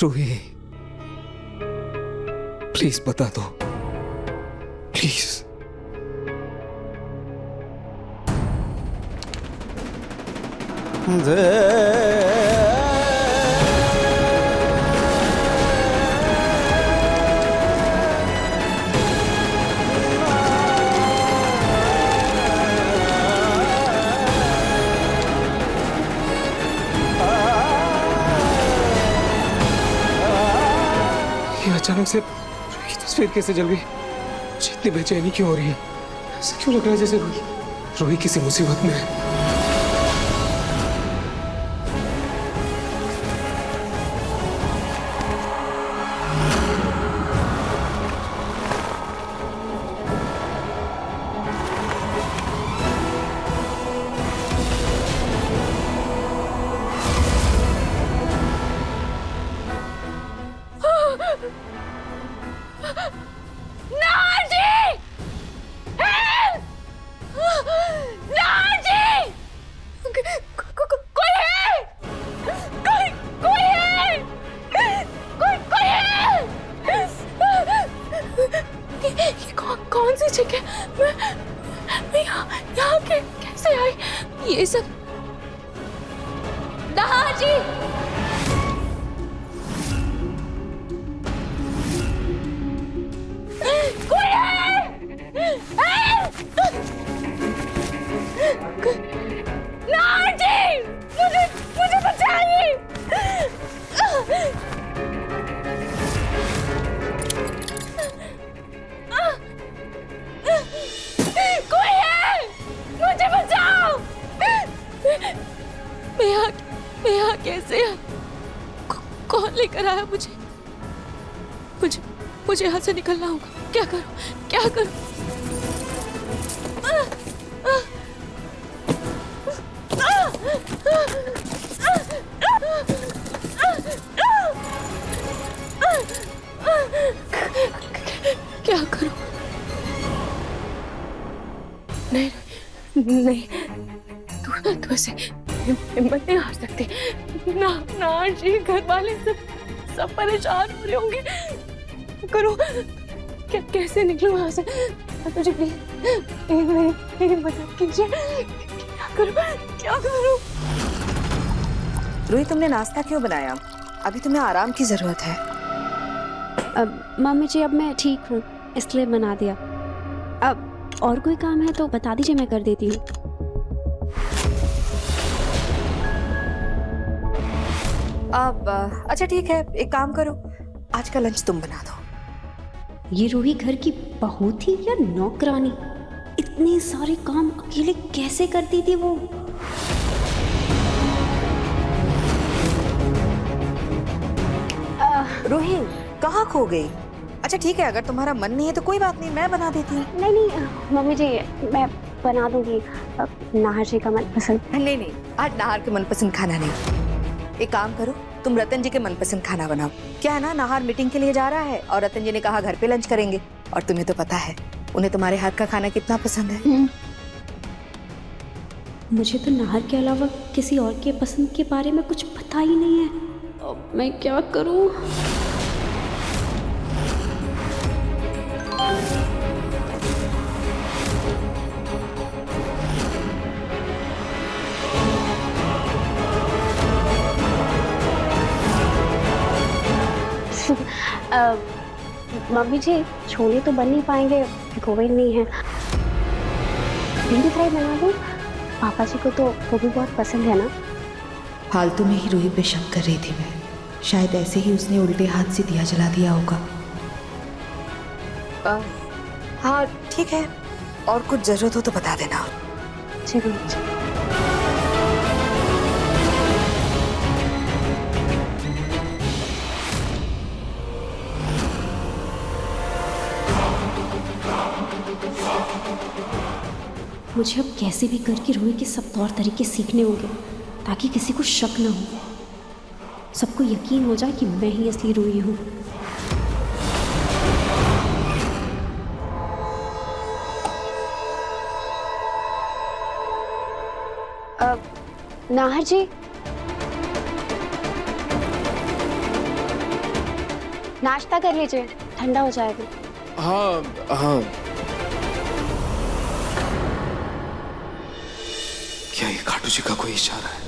Ruhi, please बता दो, please. ये अचानक से रूही की तस्वीर कैसे जल गई? मुझे इतनी बेचैनी क्यों हो रही है? ऐसा क्यों लग रहा है जैसे रूही किसी मुसीबत में है? कौन सी जगह? मैं यहाँ कैसे आई? ये सब नाहर जी! कोई है? नाहर जी! मुझे बचाइए! कोई है? मुझे बचाओ! मैं यहाँ कैसे? कौन लेकर आया मुझे? मुझे यहाँ से निकलना होगा। क्या करूं? क्या करूं? नहीं, तू ऐसे हिम्मत नहीं हार सकती। नाहर जी, घर वाले सब परेशान हो रहे होंगे। करो, कैसे निकलूं वहां से? मुझे प्लीज मेरी मदद कीजिए। क्या करूं? रूही, तुमने नाश्ता क्यों बनाया? अभी तुम्हें आराम की जरूरत है। मम्मी जी, अब मैं ठीक हूँ इसलिए बना दिया। अब और कोई काम है तो बता दीजिए, मैं कर देती हूँ। अब अच्छा ठीक है, एक काम करो, आज का लंच तुम बना दो। ये रूही घर की बहू थी या नौकरानी? इतने सारे काम अकेले कैसे करती थी वो? रूही कहाँ खो गई? अच्छा ठीक है, अगर तुम्हारा मन नहीं है तो कोई बात नहीं, मैं बना देती हूँ। नहीं मम्मी जी, मैं बना दूंगी। नाहर जी का मनपसंद। नहीं, आज नाहर के मनपसंद खाना नहीं। एक काम करो, तुम रतन जी के मनपसंद खाना बनाओ। क्या है ना, नाहर मीटिंग के लिए जा रहा है और रतन जी ने कहा घर पे लंच करेंगे, और तुम्हें तो पता है उन्हें तुम्हारे हाथ का खाना कितना पसंद है। मुझे तो नाहर के अलावा किसी और के पसंद के बारे में कुछ पता ही नहीं है। अब मैं क्या करूं? मम्मी जी, छोले तो बन नहीं पाएंगे, भिगोए नहीं है। भिंडी फ्राई बना दूं? पापा जी को तो वो भी बहुत पसंद है ना। फालतू में ही रूही पे शक कर रही थी मैं। शायद ऐसे ही उसने उल्टे हाथ से दिया जला दिया होगा। हाँ ठीक है, और कुछ जरूरत हो तो बता देना। जी मम्मी जी। मुझे अब कैसे भी करके रूही के सब तौर तरीके सीखने होंगे ताकि किसी को शक न हो, सबको यकीन हो जाए कि मैं ही असली रूही हूँ। नाहर जी, नाश्ता कर लीजिए, ठंडा हो जाएगा। हाँ हाँ। क्या ये खाटू जी का कोई इशारा है?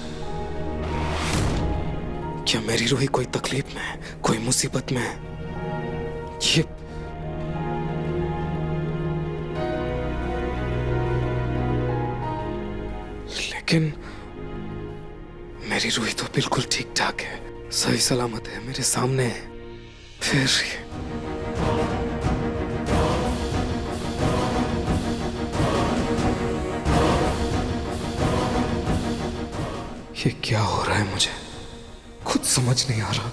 क्या मेरी रूही कोई तकलीफ में है, कोई मुसीबत में है? ये लेकिन मेरी रूही तो बिल्कुल ठीक ठाक है, सही सलामत है, मेरे सामने है। फिर ये क्या हो रहा है, मुझे खुद समझ नहीं आ रहा।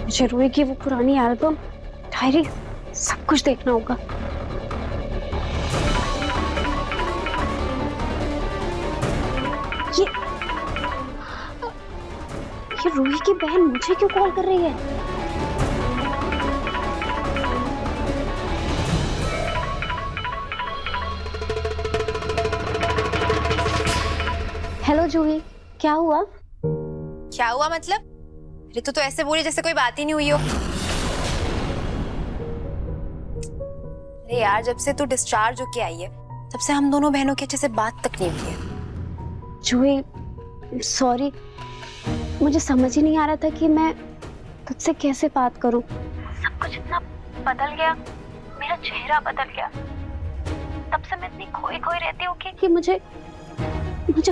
मुझे रूही की वो पुरानी एल्बम, डायरी, सब कुछ देखना होगा। ये रूही की बहन मुझे क्यों कॉल कर रही है? हेलो जूही, क्या हुआ? क्या हुआ मतलब? ऋतु तो ऐसे बोली जैसे कोई बात ही नहीं हुई हो। अरे यार, जब से तू डिस्चार्ज होके आई है तब से हम दोनों बहनों की अच्छे से बात तक नहीं हुई है। जूही सॉरी, मुझे समझ ही नहीं आ रहा था कि मैं तुझसे कैसे बात करूं। सब कुछ इतना बदल गया, मेरा चेहरा बदल गया। तब से मैं इतनी खोई खोई रहती हूँ कि मुझे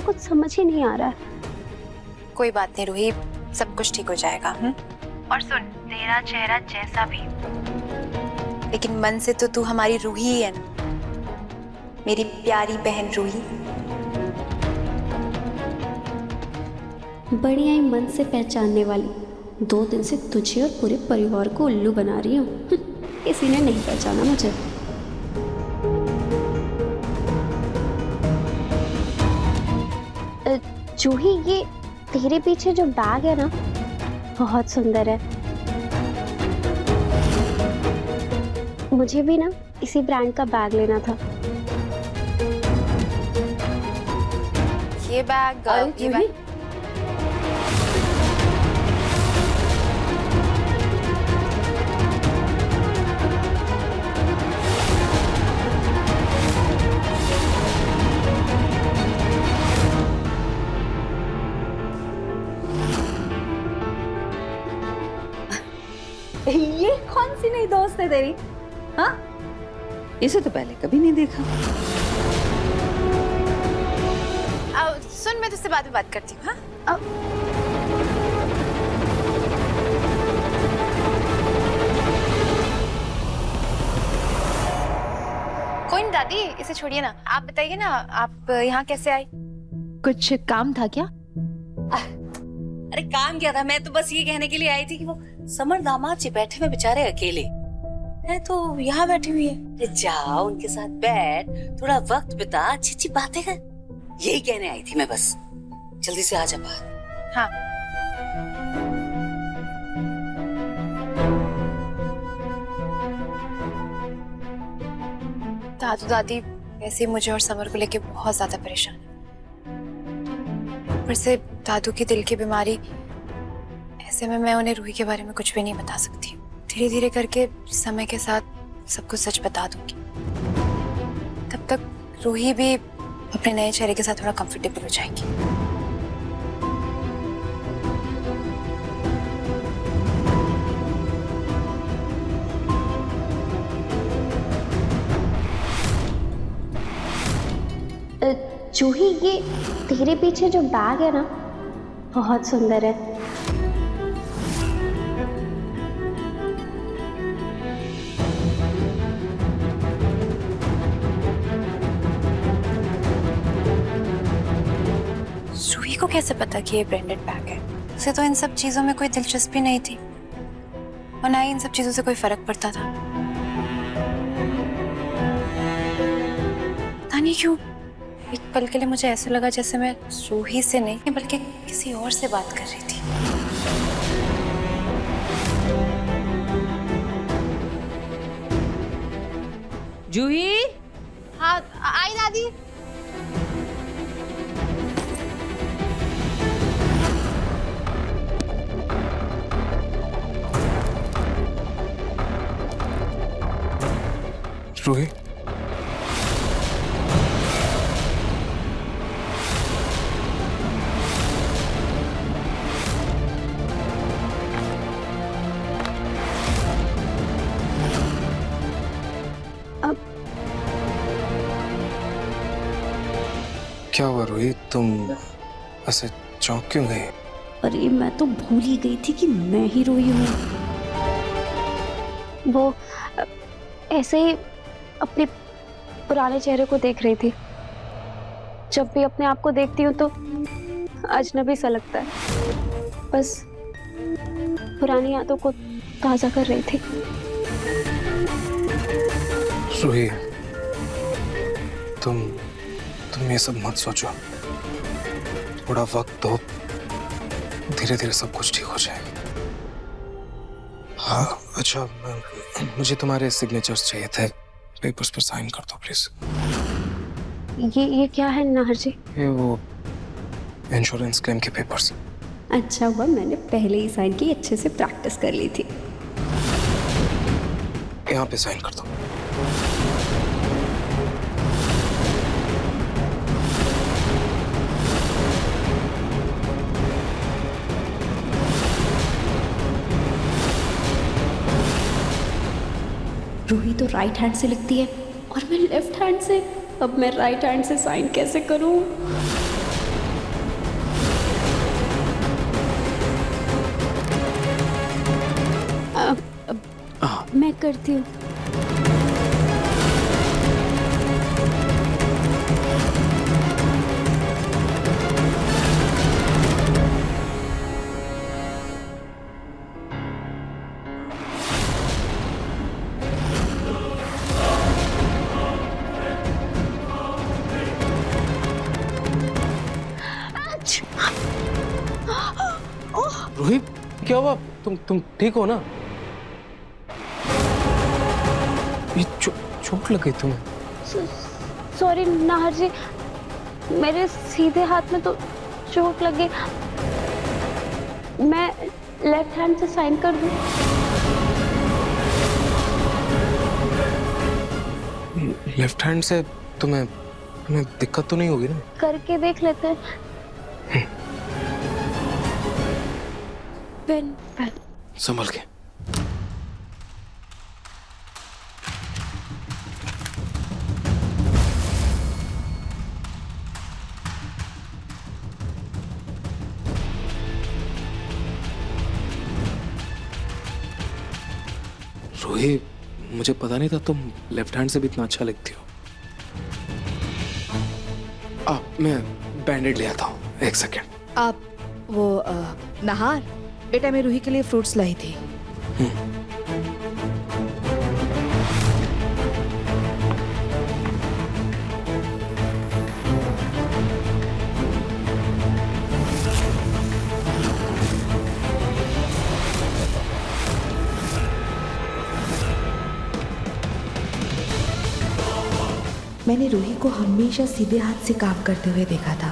कुछ समझ ही नहीं आ रहा है। कोई बात नहीं रूही, सब कुछ ठीक हो जाएगा। और सुन, तेरा चेहरा जैसा भी, लेकिन मन से तो तू हमारी रूही ही है ना, मेरी प्यारी बहन रूही। बड़ी आई मन से पहचानने वाली, 2 दिन से तुझे और पूरे परिवार को उल्लू बना रही हूँ। किसी ने नहीं पहचाना मुझे। जूही, ये तेरे पीछे जो बैग है ना, बहुत सुंदर है। मुझे भी ना इसी ब्रांड का बैग लेना था। ये बैग ये कौन सी नई दोस्त है तेरी? हाँ, इसे तो पहले कभी नहीं देखा। सुन, मैं तुझसे बाद में बात करती हूँ। हाँ, कोई नहीं दादी, इसे छोड़िए ना। आप बताइए ना, आप यहाँ कैसे आई? कुछ काम था क्या? अरे काम क्या था, मैं तो बस ये कहने के लिए आई थी कि वो समर दामाद जी बैठे हुए बेचारे अकेले है, तो यहाँ बैठी हुई है। अरे जाओ उनके साथ बैठ, थोड़ा वक्त बिता, अच्छी अच्छी बातें कर। यही कहने आई थी मैं बस। जल्दी से आ जा बाहर। हाँ। दादू दादी वैसे मुझे और समर को लेके बहुत ज्यादा परेशान है। ऊपर से दादू की दिल की बीमारी, ऐसे में मैं उन्हें रूही के बारे में कुछ भी नहीं बता सकती। धीरे धीरे करके समय के साथ सब कुछ सच बता दूंगी। तब तक रूही भी अपने नए चेहरे के साथ थोड़ा कंफर्टेबल हो जाएगी। जूही, ये तेरे पीछे जो बैग है ना, बहुत सुंदर है। रूही को कैसे पता कि ये ब्रांडेड बैग है? उसे तो इन सब चीजों में कोई दिलचस्पी नहीं थी और ना ही इन सब चीजों से कोई फर्क पड़ता था। पता नहीं क्यों एक पल के लिए मुझे ऐसा लगा जैसे मैं रूही से नहीं बल्कि किसी और से बात कर रही थी। जूही, हाँ आई दादी। रूही, क्या हुआ रूही? तुम ऐसे चौंक क्यों गई? अरे मैं तो भूल ही गई थी कि मैं ही रोई हूँ। वो ऐसे ही अपने पुराने चेहरे को देख रही थी। जब भी अपने आप को देखती हूँ तो अजनबी सा लगता है। बस पुरानी यादों को ताजा कर रही थी। रूही, तुम ये सब मत सोचो। थोड़ा वक्त दो, धीरे धीरे सब कुछ ठीक हो जाएगा। हाँ अच्छा, मुझे तुम्हारे सिग्नेचर्स चाहिए थे। पेपर्स पर साइन कर दो प्लीज। ये क्या है नाहर जी? ये वो इंश्योरेंस क्लेम के पेपर्स। अच्छा हुआ मैंने पहले ही साइन की, अच्छे से प्रैक्टिस कर ली थी। यहाँ पे साइन कर दो। रूही तो राइट हैंड से लिखती है और मैं लेफ्ट हैंड से। अब मैं राइट हैंड से साइन कैसे करूं? मैं करती हूँ। रूही, क्या हुआ? तुम ठीक हो ना? ये चोट लग गई तुम्हें? सॉरी नाहर जी, मेरे सीधे हाथ में तो चोट लग गई। मैं लेफ्ट हैंड से साइन कर दूं? लेफ्ट हैंड से तुम्हें दिक्कत तो नहीं होगी ना? करके देख लेते हैं। पेन संभल के। रूही, मुझे पता नहीं था तुम लेफ्ट हैंड से भी इतना अच्छा लिखती हो। मैं बैंडेड ले आता हूँ, एक सेकेंड। आप वो नहार, बेटा मैं रूही के लिए फ्रूट्स लाई थी। मैंने रूही को हमेशा सीधे हाथ से काम करते हुए देखा था,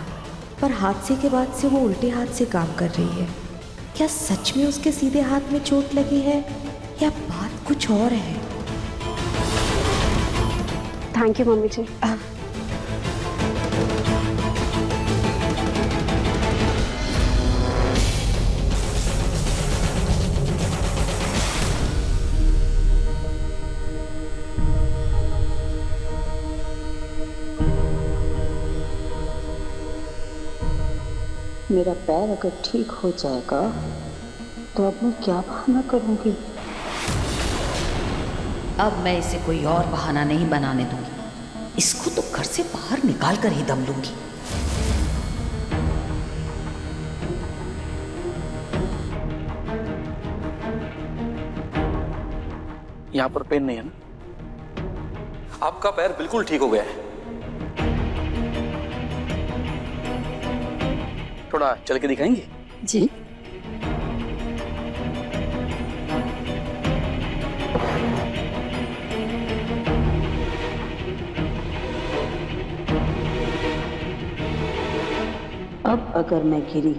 पर हादसे के बाद से वो उल्टे हाथ से काम कर रही है। क्या सच में उसके सीधे हाथ में चोट लगी है या बात कुछ और है? थैंक यू मम्मी जी। मेरा पैर अगर ठीक हो जाएगा तो अब मैं क्या बहाना करूंगी? अब मैं इसे कोई और बहाना नहीं बनाने दूंगी। इसको तो घर से बाहर निकाल कर ही दम लूंगी। यहाँ पर पेन नहीं है ना? आपका पैर बिल्कुल ठीक हो गया है। थोड़ा चल के दिखाएंगे? जी। अब अगर मैं गिरी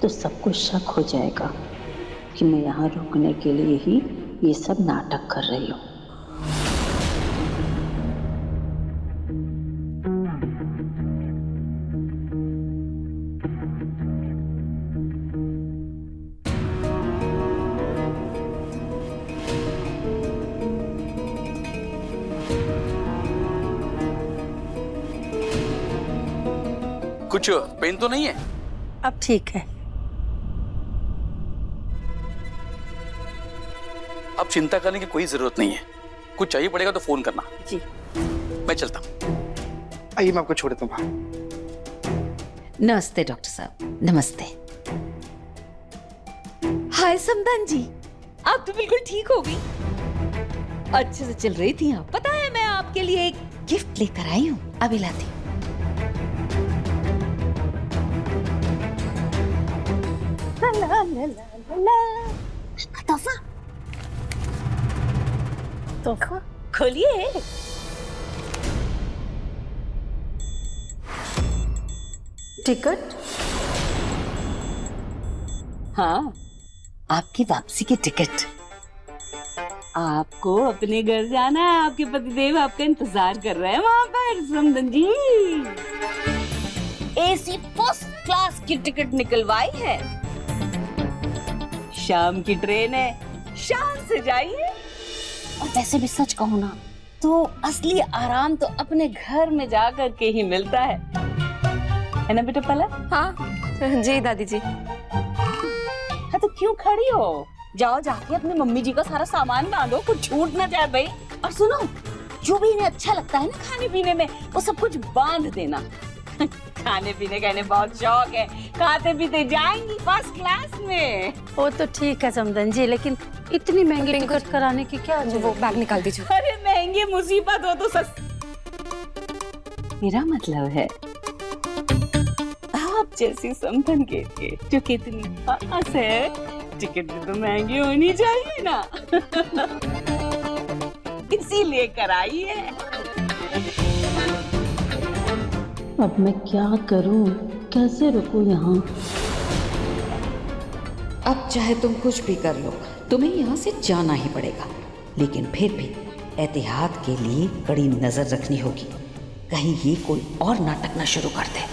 तो सबको शक हो जाएगा कि मैं यहाँ रुकने के लिए ही ये सब नाटक कर रही हूँ। कुछ पेन तो नहीं है? अब ठीक है। अब चिंता करने की कोई जरूरत नहीं है। कुछ चाहिए पड़ेगा तो फोन करना। जी। मैं चलता हूँ। आइए मैं आपको छोड़ देता हूँ। नमस्ते डॉक्टर साहब। नमस्ते। हाय समदन जी, आप तो बिल्कुल ठीक हो गई। अच्छे से चल रही थी आप। पता है मैं आपके लिए एक गिफ्ट लेकर आई हूँ, अभी लाती हूँ। तोहफा। तोहफा खोलिए। टिकट? हाँ, आपकी वापसी की टिकट। आपको अपने घर जाना है, आपके पतिदेव आपका इंतजार कर रहे हैं वहां पर समदन जी। एसी फर्स्ट क्लास की टिकट निकलवाई है। शाम की ट्रेन है, शाम से जाइए। और वैसे भी सच कहूँ ना तो असली आराम तो अपने घर में जाकर के ही मिलता है ना बेटा पलक? हाँ जी दादी जी। हाँ तो क्यों खड़ी हो? जाओ जाके अपनी मम्मी जी का सारा सामान बांधो, कुछ छूट ना जाए भाई। और सुनो, जो भी इन्हें अच्छा लगता है ना खाने पीने में, वो सब कुछ बांध देना। खाने पीने का इन्हें बहुत शौक है, खाते पीते जाएंगी फर्स्ट क्लास में। वो तो ठीक है समदन जी, लेकिन इतनी महंगी टिकट कराने की क्या जरूरत? वो बैग निकाल दीजिए। अरे महंगी मुसीबत हो तो मेरा मतलब है आप जैसी समदन के लिए जो कितनी खास है, टिकट भी तो महंगी होनी चाहिए ना। इसीलिए कराई है। अब मैं क्या करूं, कैसे रुकूं यहाँ? अब चाहे तुम कुछ भी कर लो, तुम्हें यहाँ से जाना ही पड़ेगा। लेकिन फिर भी एहतियात के लिए कड़ी नजर रखनी होगी, कहीं ये कोई और नाटक ना शुरू कर दे।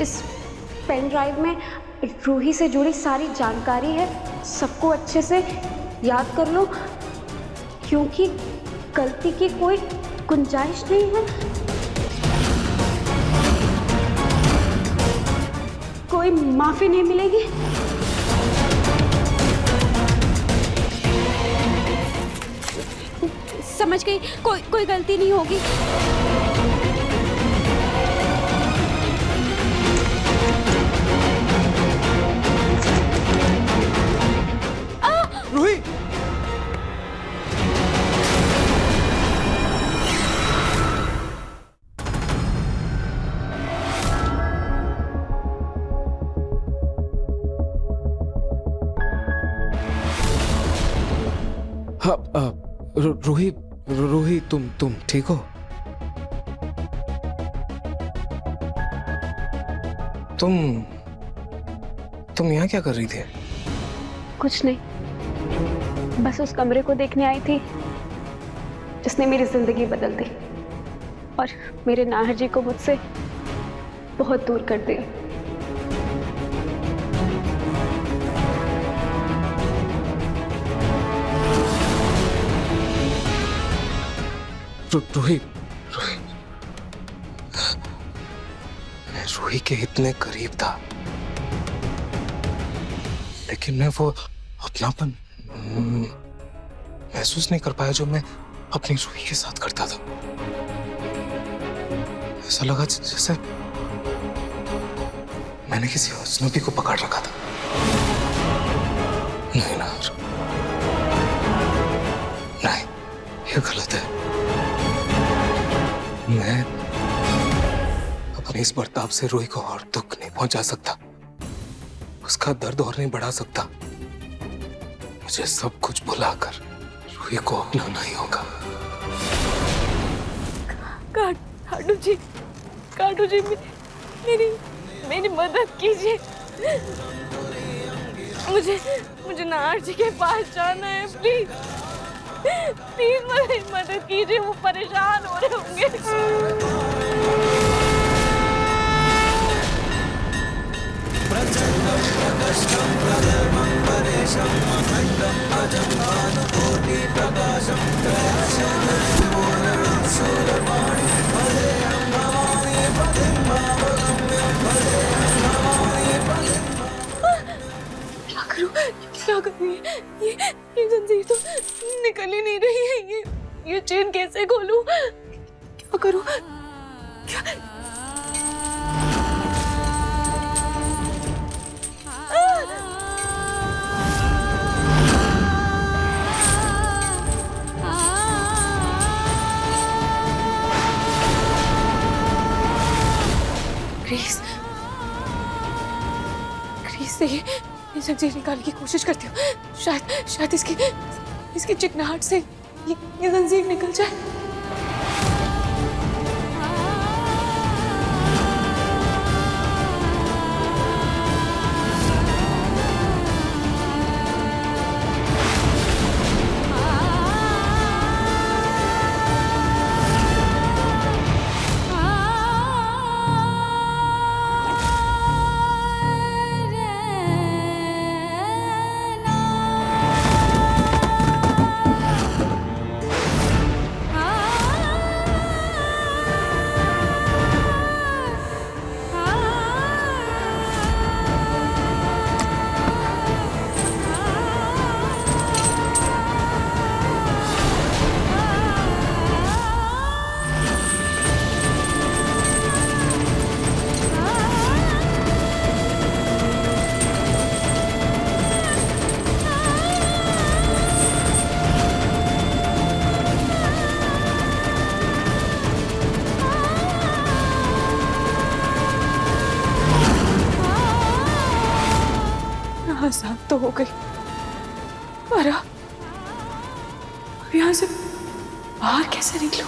इस पेन ड्राइव में रूही से जुड़ी सारी जानकारी है, सबको अच्छे से याद कर लो, क्योंकि गलती की कोई गुंजाइश नहीं है। कोई माफी नहीं मिलेगी। समझ गई, कोई गलती नहीं होगी। रूही हाँ रूही तुम ठीक हो? तुम यहाँ क्या कर रही थी? कुछ नहीं, बस उस कमरे को देखने आई थी जिसने मेरी जिंदगी बदल दी और मेरे नाहर जी को मुझसे बहुत दूर कर दिया। रूही के इतने करीब था, लेकिन मैं वो अपनापन महसूस नहीं कर पाया जो मैं अपनी रूही के साथ करता था। ऐसा लगा जैसे मैंने किसी अजनबी को पकड़ रखा था। नहीं नाहर, नहीं, ये गलत है। मैं अपने इस बर्ताव से रूही को और दुख नहीं पहुंचा सकता, उसका दर्द और नहीं बढ़ा सकता। मुझे सब कुछ भुलाकर रूही को अपनाना ही होगा। काटू जी मेरी मदद कीजिए। मुझे नाहर जी के पास जाना है, प्लीज मेरी मदद कीजिए, वो परेशान हो रहे होंगे। क्या करूं? ये जंजीर तो निकल ही नहीं रही है। ये चेन कैसे खोलूं? क्या करूं? क्या? ग्रीस से ये जंजीर निकालने की कोशिश करती हूँ। शायद इसकी चिकनाहट से ये जंजीर निकल जाए। आजाद तो हो गई, पर अब यहाँ से बाहर कैसे निकलूं?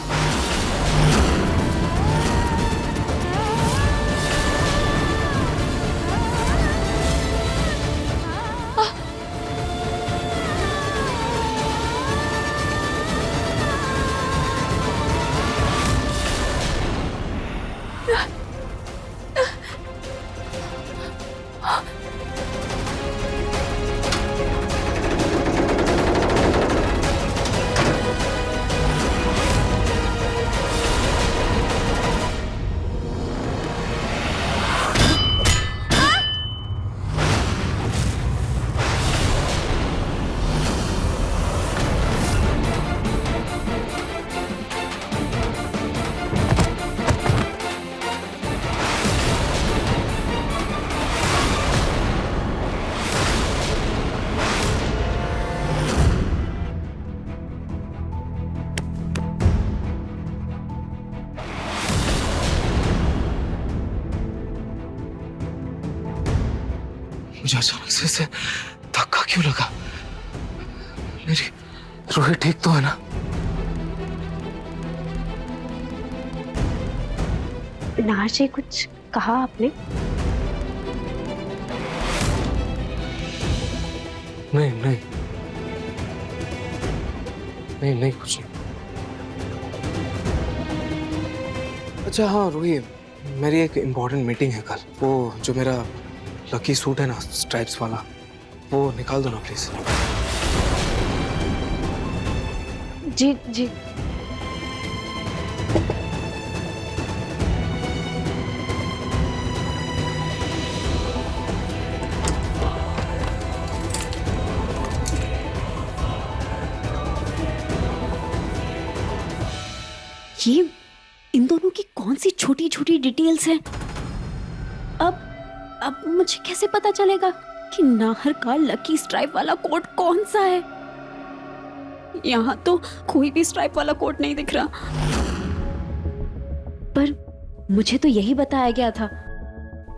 मुझे अचानक से धक्का क्यों लगा? रूही ठीक तो है ना? नाहर जी, कुछ कहा आपने? नहीं नहीं नहीं नहीं, कुछ नहीं। अच्छा हाँ रूही, मेरी एक इम्पोर्टेंट मीटिंग है कल। वो जो मेरा लकी सूट है ना, स्ट्राइप्स वाला, वो निकाल दो ना प्लीज। जी जी। ये इन दोनों की कौन सी छोटी छोटी डिटेल्स हैं? अब मुझे कैसे पता चलेगा कि नाहर का लकी स्ट्राइप वाला कोट कौन सा है? यहाँ तो कोई भी स्ट्राइप वाला कोट नहीं दिख रहा। पर मुझे तो यही बताया गया था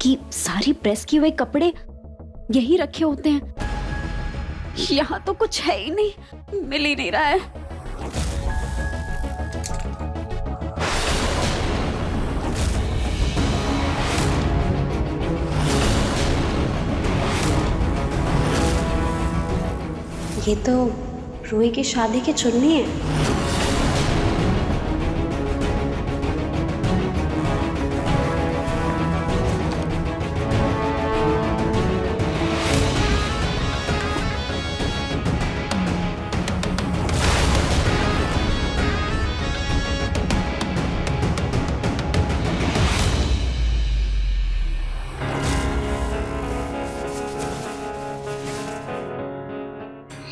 कि सारी प्रेस किए हुए कपड़े यही रखे होते हैं। यहाँ तो कुछ है ही नहीं, मिल ही नहीं रहा है। ये तो रूही की शादी की चुन्नी है।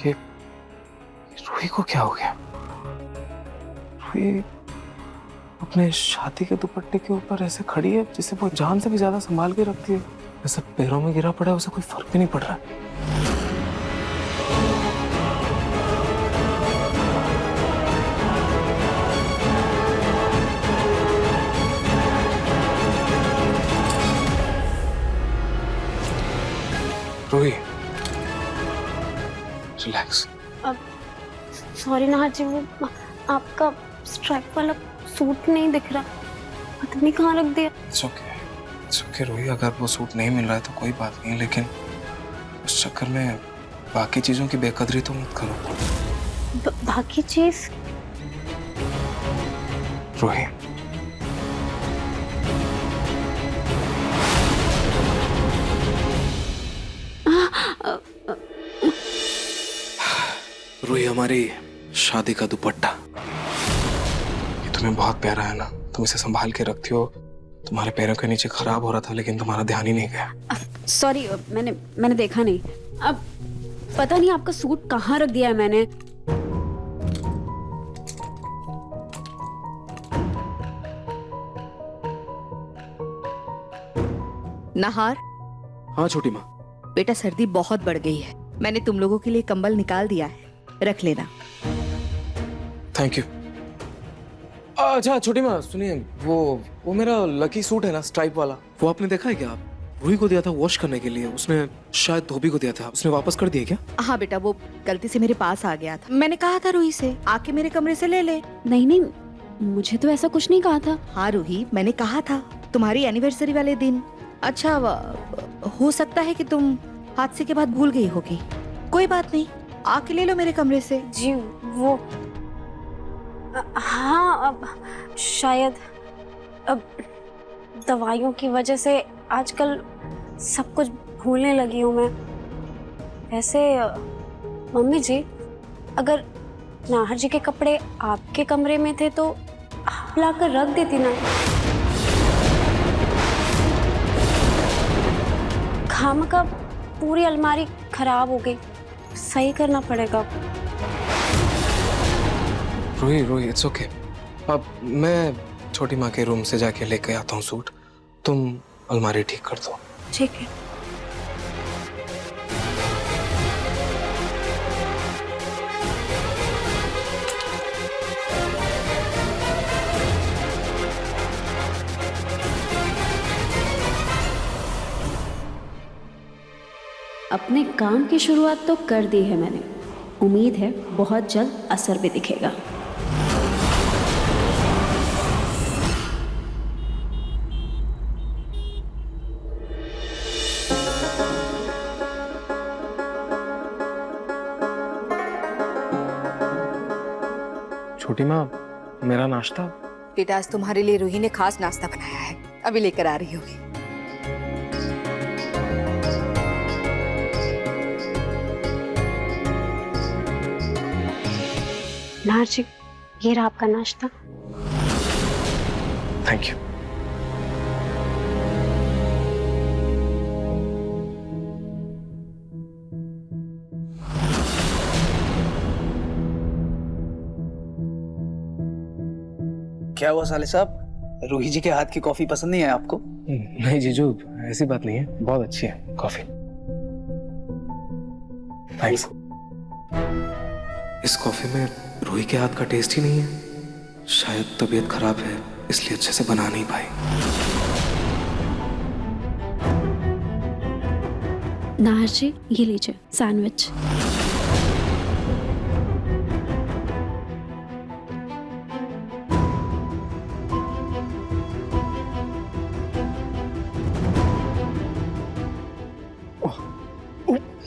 ये रूही को क्या हो गया? रूही अपने शादी के दुपट्टे के ऊपर ऐसे खड़ी है जिसे वो जान से भी ज्यादा संभाल के रखती है। ऐसे पैरों में गिरा पड़ा है, उसे कोई फर्क भी नहीं पड़ रहा है। रूही रिलैक्स। अब सॉरी नाहर जी, वो आपका स्ट्राइप वाला सूट नहीं दिख रहा, पता नहीं कहाँ रख दिया। इट्स ओके रूही, अगर वो सूट नहीं मिल रहा है तो कोई बात नहीं, लेकिन उस चक्कर में बाकी चीजों की बेकदरी तो मत करो। बाकी चीज? रूही रूही, हमारी शादी का दुपट्टा, ये तुम्हें बहुत प्यारा है ना, तुम इसे संभाल के रखती हो। तुम्हारे पैरों के नीचे खराब हो रहा था लेकिन तुम्हारा ध्यान ही नहीं गया। सॉरी, मैंने देखा नहीं। अब पता नहीं आपका सूट कहाँ रख दिया है मैंने। नाहर, हाँ छोटी माँ। बेटा सर्दी बहुत बढ़ गई है, मैंने तुम लोगों के लिए कंबल निकाल दिया है, रख लेना। Thank you. अच्छा छोटी माँ सुनिए, वो मेरा लकी सूट है ना स्ट्राइप वाला, वो आपने देखा है क्या? आप रूही को दिया था वॉश करने के लिए, उसने शायद धोबी को दिया था, उसने वापस कर दिया क्या? हाँ बेटा, वो गलती से मेरे पास आ गया था। मैंने कहा था रूही से आके मेरे कमरे से ले ले। नहीं, मुझे तो ऐसा कुछ नहीं कहा था। हाँ रूही, मैंने कहा था तुम्हारी एनिवर्सरी वाले दिन। अच्छा, हो सकता है कि तुम हादसे के बाद भूल गई होगी, कोई बात नहीं, आके ले लो मेरे कमरे से। जी वो हाँ, अब शायद अब दवाइयों की वजह से आजकल सब कुछ भूलने लगी हूँ मैं। वैसे मम्मी जी, अगर नाहर जी के कपड़े आपके कमरे में थे तो आप लाकर रख देती ना। खामखा पूरी अलमारी खराब हो गई, सही करना पड़ेगा। Ruhi it's okay. अब मैं छोटी माँ के रूम से जाके लेके आता हूँ सूट, तुम अलमारी ठीक कर दो। ठीक है। अपने काम की शुरुआत तो कर दी है मैंने, उम्मीद है बहुत जल्द असर भी दिखेगा। छोटी माँ, मेरा नाश्ता। बेटा आज तुम्हारे लिए रूही ने खास नाश्ता बनाया है, अभी लेकर आ रही होगी। नाहर जी, ये रहा आपका नाश्ता। Thank you. क्या हुआ साले साहब, रूही जी के हाथ की कॉफी पसंद नहीं है आपको? नहीं जीजू, ऐसी बात नहीं है, बहुत अच्छी है कॉफी। थैंक्स। इस कॉफी में रूही के हाथ का टेस्ट ही नहीं है। शायद तबीयत खराब है इसलिए अच्छे से बना नहीं पाई। नाहर जी, ये लीजिए सैंडविच।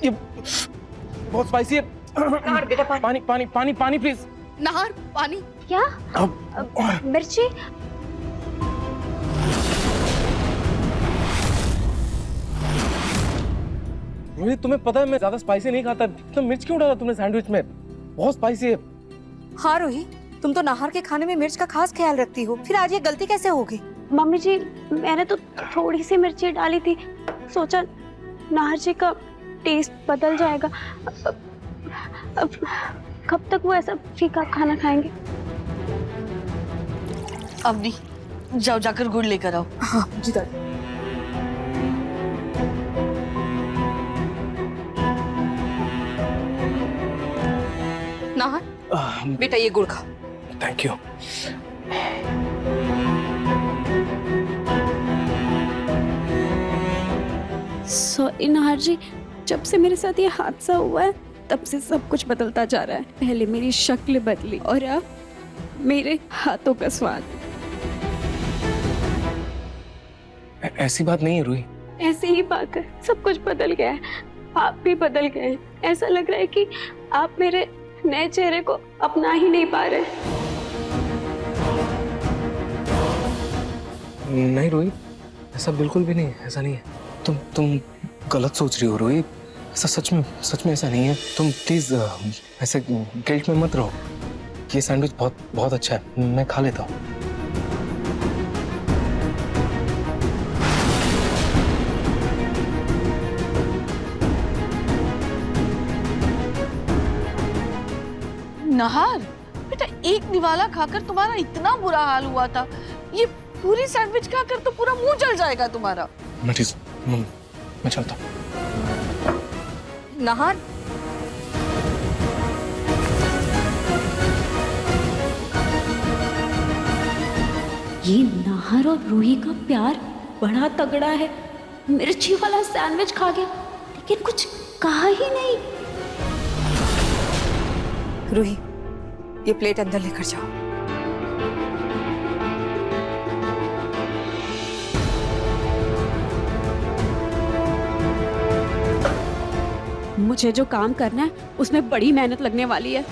ये बहुत स्पाइसी है। नाहर बेटा पानी पानी पानी पानी प्लीज। नाहर पानी। क्या? मिर्ची? रोहित, तुम्हें पता है मैं ज्यादा स्पाइसी नहीं खाता, तो मिर्च क्यों डाला तुमने सैंडविच में? बहुत स्पाइसी है। हाँ रोही, तुम तो नाहर के खाने में मिर्च का खास ख्याल रखती हो, फिर आज ये गलती कैसे हो गई? मम्मी जी, मैंने तो थोड़ी सी मिर्ची डाली थी, सोचा नाहर जी का टेस्ट बदल जाएगा। अब कब तक वो ऐसा फीका खाना खाएंगे? अब नहीं, जाओ जाकर गुड़ लेकर आओ। हाँ जी दादी। नाहर बेटा ये गुड़ खा। Thank you. सॉरी नाहर जी, जब से मेरे साथ ये हादसा हुआ है तब से सब कुछ बदलता जा रहा है। पहले मेरी शक्ल बदली और अब मेरे हाथों का स्वाद। ऐसी बात नहीं है रूही। ऐसी ही बात है, सब कुछ बदल गया है, आप भी बदल गए हैं। ऐसा लग रहा है कि आप मेरे नए चेहरे को अपना ही नहीं पा रहे। नहीं रोहित, ऐसा बिल्कुल भी नहीं है, ऐसा नहीं है। तुम गलत सोच रही हो रोहित, ऐसा सच में ऐसा नहीं है। तुम प्लीज ऐसे गिल्ट में मत रहो। ये सैंडविच बहुत बहुत अच्छा है, मैं खा लेता हूँ। नाहर बेटा, एक निवाला खाकर तुम्हारा इतना बुरा हाल हुआ था, ये पूरी सैंडविच खाकर तो पूरा मुंह जल जाएगा तुम्हारा। मैं चलता हूँ। नाहर ये नाहर और रूही का प्यार बड़ा तगड़ा है। मिर्ची वाला सैंडविच खा गया लेकिन कुछ कहा ही नहीं। रूही, ये प्लेट अंदर लेकर जाओ। मुझे जो काम करना है उसमें बड़ी मेहनत लगने वाली है।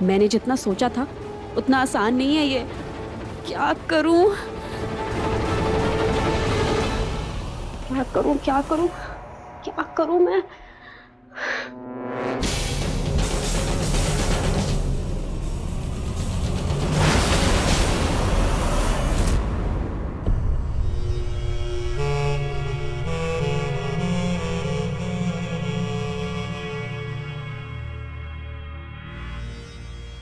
मैंने जितना सोचा था उतना आसान नहीं है ये। क्या करूं क्या करूं क्या करूं क्या करूं मैं?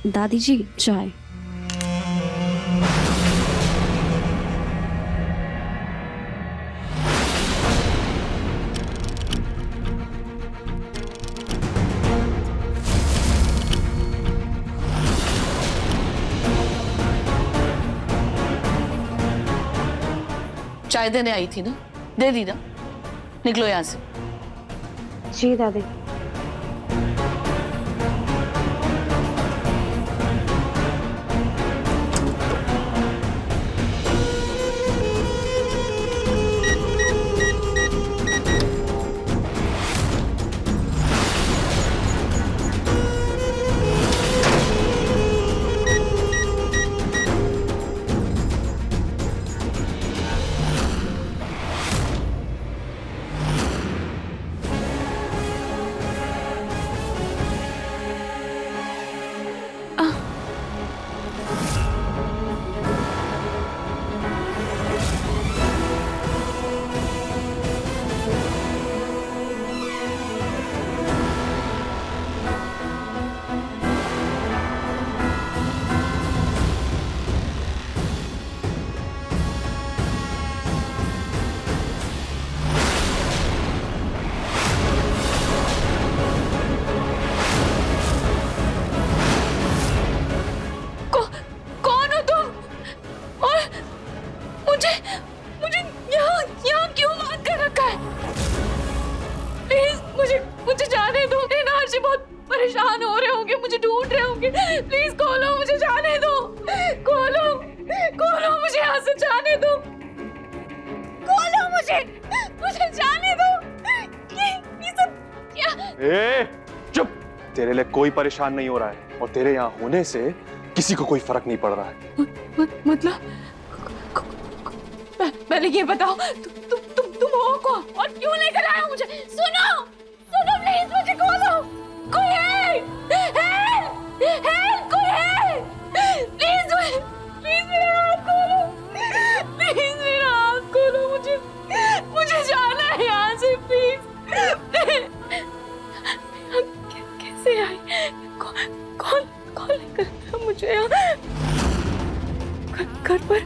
दादी जी, चाय। चाय देने आई थी ना, दे दी ना, निकलो यहाँ से। जी दादी। ढूंढ रहे होंगे। प्लीज खोलो, मुझे जाने दो। खोलो खोलो, मुझे यहाँ से जाने दो। खोलो मुझे जाने दो। ये सब क्या? ए, चुप। तेरे लिए कोई परेशान नहीं हो रहा है और तेरे यहाँ होने से किसी को कोई फर्क नहीं पड़ रहा है। मतलब पहले ये बताओ तुम हो कौन और क्यों लेकर आए हो मुझे? सुनो सुनो प्लीज, मुझे खोलो। कोई है? कोई है? प्लीज मेरा हाथ खोलो। प्लीज मेरा हाथ खोलो। मुझे जाना है यहाँ से, प्लीज। कैसे आई? कौन लेकर गया मुझे यहाँ? घर पर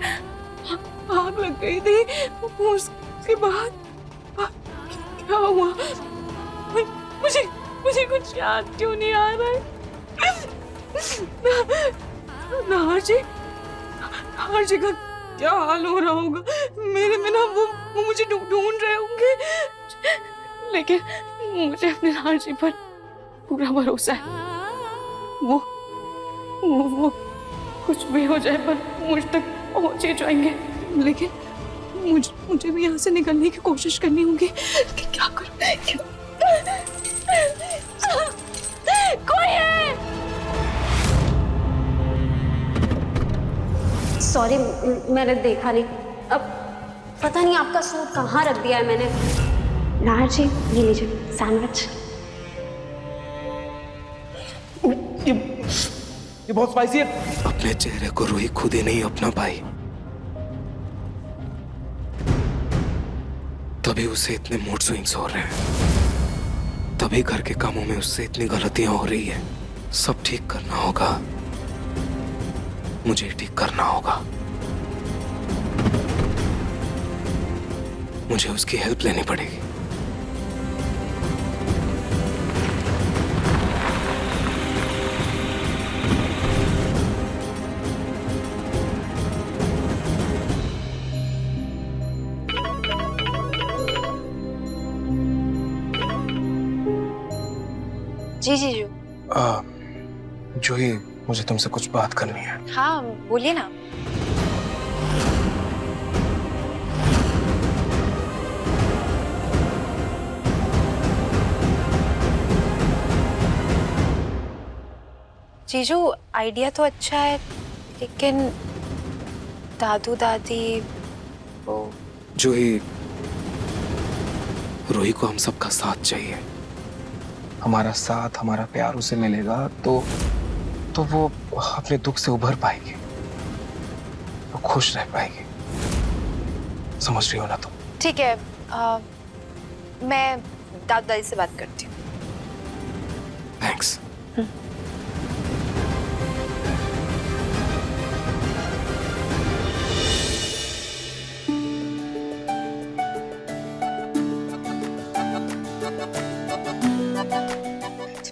आग लग गई थी, उसके बाद क्या हुआ? मुझे कुछ याद क्यों नहीं आ रहा है? नाहर जी का क्या हाल हो रहा होगा? मेरे बिना वो मुझे ढूंढ रहे होंगे, लेकिन मुझे अपने नाहर जी पर पूरा भरोसा है। वो कुछ भी हो जाए पर मुझ तक पहुंच ही जाएंगे, लेकिन मुझे भी यहाँ से निकलने की कोशिश करनी होगी। कि क्या करूं? कोई है? सॉरी, मैंने देखा नहीं। अब पता नहीं आपका सूट कहाँ रख दिया है मैंने। नाहर जी, ये लीजिए सैंडविच। ये बहुत स्पाइसी है। अपने चेहरे को रूही खुद ही नहीं अपना पाई, तभी उसे इतने मूड स्विंग्स हो रहे हैं, तभी घर के कामों में उससे इतनी गलतियां हो रही है। सब ठीक करना होगा, मुझे ठीक करना होगा। मुझे उसकी हेल्प लेनी पड़ेगी। जी जीजू। जूही, मुझे तुमसे कुछ बात करनी है। हाँ बोलिए ना। जीजू आइडिया तो अच्छा है, लेकिन दादू दादी वो। जूही, रूही को हम सबका साथ चाहिए। हमारा साथ, हमारा प्यार उसे मिलेगा तो वो अपने दुख से उभर पाएगी, वो खुश रह पाएगी। समझ रही हो ना तुम? ठीक है, मैं दादू दादी से बात करती हूँ। थैंक्स।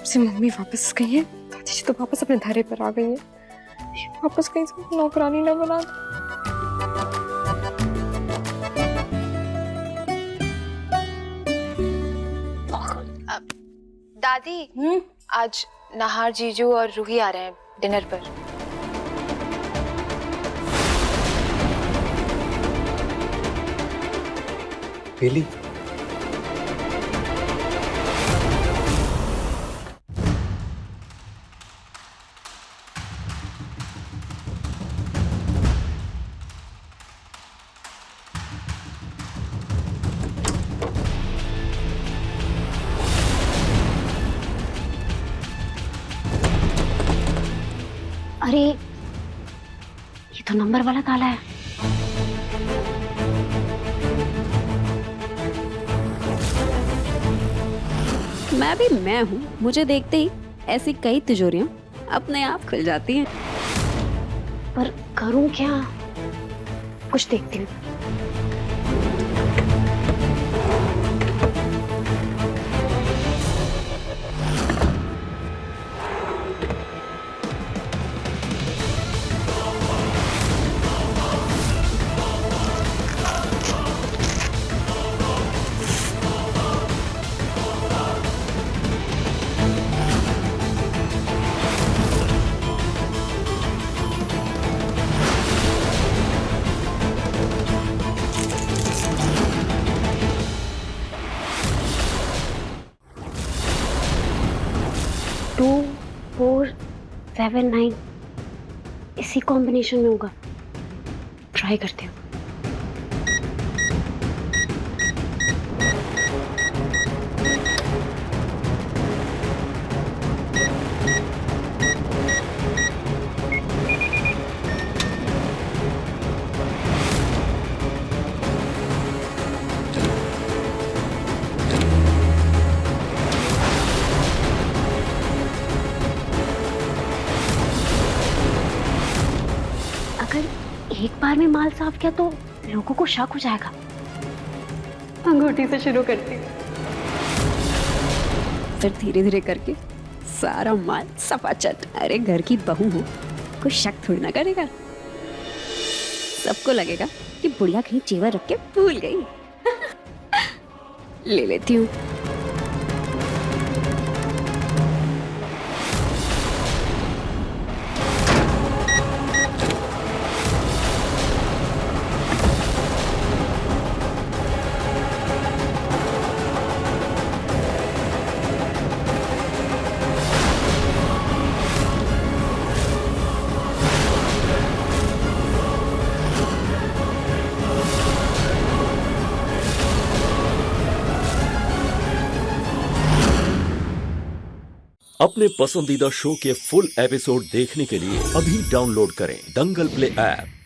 से मम्मी वापस गई है, दादी जी तो वापस अपने धरे पर आ गई है। वापस कहीं से नौकरानी न बना दो। दादी, आज नाहर जीजू और रूही आ रहे हैं डिनर पर। रियली? अरे ये तो नंबर वाला ताला है। मैं भी मैं हूँ, मुझे देखते ही ऐसी कई तिजोरियां अपने आप खुल जाती हैं। पर करूं क्या? कुछ देखती हूँ। 7-9 इसी कॉम्बिनेशन में होगा। ट्राई करते हो। एक बार में माल साफ किया तो लोगों को शक हो जाएगा। अंगूठी से शुरू करती हूँ, फिर धीरे धीरे करके सारा माल सफाचट। अरे घर की बहू हो, कोई शक थोड़ी ना करेगा। सबको लगेगा कि बुढ़िया कहीं जेवर रख के भूल गई। ले लेती हूँ। अपने पसंदीदा शो के फुल एपिसोड देखने के लिए अभी डाउनलोड करें दंगल प्ले ऐप।